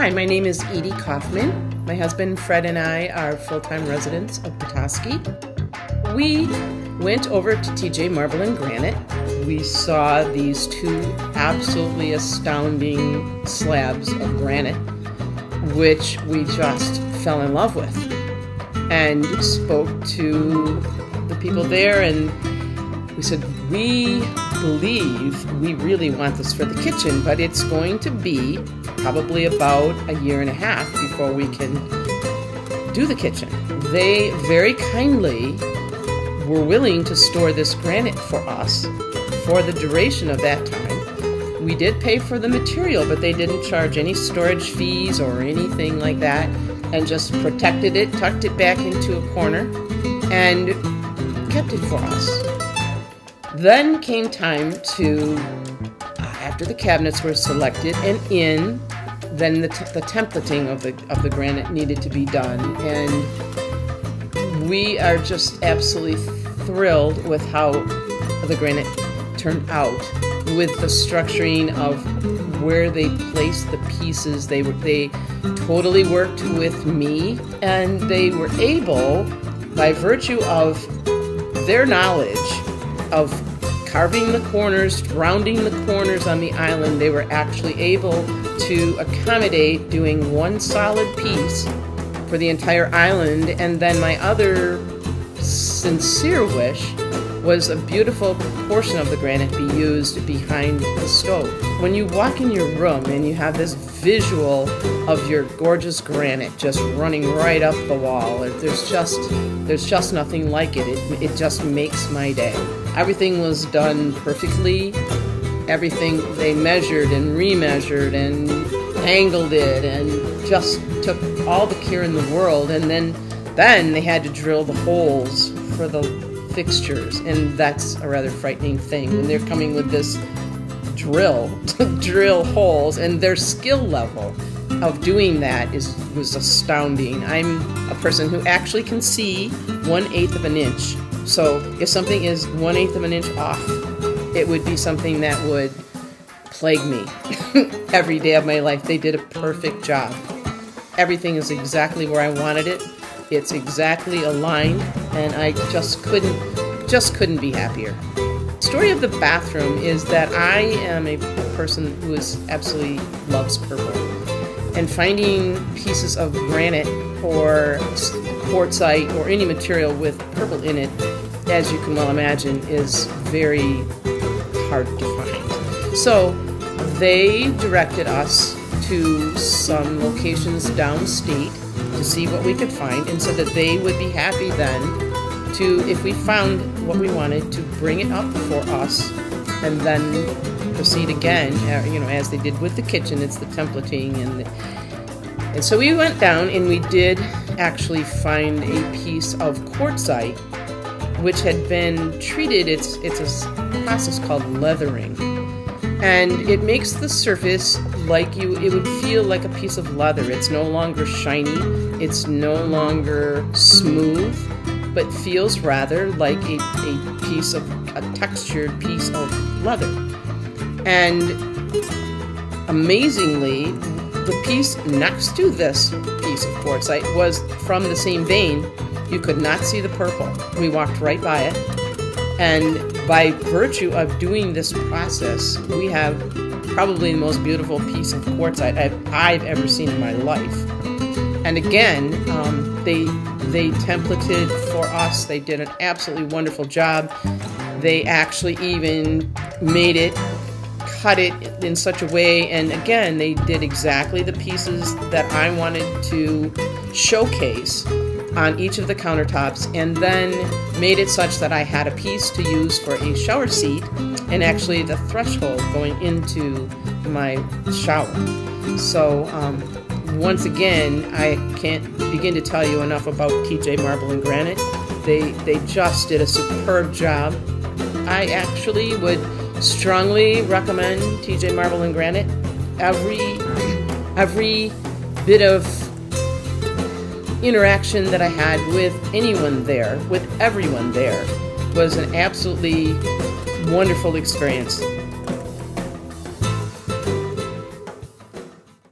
Hi, my name is Edie Kaufman. My husband Fred and I are full-time residents of Petoskey. We went over to TJ Marble and Granite. We saw these two absolutely astounding slabs of granite, which we just fell in love with, and spoke to the people there, and we said, we believe we really want this for the kitchen, but it's going to be probably about a year and a half before we can do the kitchen. They very kindly were willing to store this granite for us for the duration of that time. We did pay for the material, but they didn't charge any storage fees or anything like that, and just protected it, tucked it back into a corner, and kept it for us. Then came time to, after the cabinets were selected and in, then the templating of the granite needed to be done, and we are just absolutely thrilled with how the granite turned out, with the structuring of where they placed the pieces. They totally worked with me, and they were able, by virtue of their knowledge of carving the corners, rounding the corners on the island, they were actually able to accommodate doing one solid piece for the entire island. And then my other sincere wish was a beautiful portion of the granite be used behind the stove. When you walk in your room and you have this visual of your gorgeous granite just running right up the wall, there's just nothing like it. It just makes my day. Everything was done perfectly. Everything they measured and remeasured and angled it and just took all the care in the world. And then they had to drill the holes for the fixtures, and that's a rather frightening thing when they're coming with this drill to drill holes, and their skill level of doing that was astounding. I'm a person who actually can see 1/8 of an inch, so if something is 1/8 of an inch off, it would be something that would plague me every day of my life. They did a perfect job. Everything is exactly where I wanted it. It's exactly aligned, and I just couldn't be happier. The story of the bathroom is that I am a person who absolutely loves purple, and finding pieces of granite or quartzite or any material with purple in it, as you can well imagine, is very hard to find. So they directed us to some locations downstate to see what we could find, and so that they would be happy then to, if we found what we wanted, to bring it up for us and then proceed again, as they did with the kitchen. It's the templating, and so we went down and we did actually find a piece of quartzite which had been treated. It's a process called leathering, and it makes the surface like it would feel like a piece of leather. It's no longer shiny, it's no longer smooth, but feels rather like a textured piece of leather. And amazingly, the piece next to this piece of quartzite was from the same vein. You could not see the purple. We walked right by it, and by virtue of doing this process, we have probably the most beautiful piece of quartzite I've ever seen in my life. And again, they templated for us. They did an absolutely wonderful job. They actually even made it, cut it in such a way, and again, they did exactly the pieces that I wanted to showcase on each of the countertops, and then made it such that I had a piece to use for a shower seat and actually the threshold going into my shower. So once again, I can't begin to tell you enough about TJ Marble and Granite. They just did a superb job. I actually would strongly recommend TJ Marble and Granite. Every bit of interaction that I had with anyone there, with everyone there, was an absolutely wonderful experience.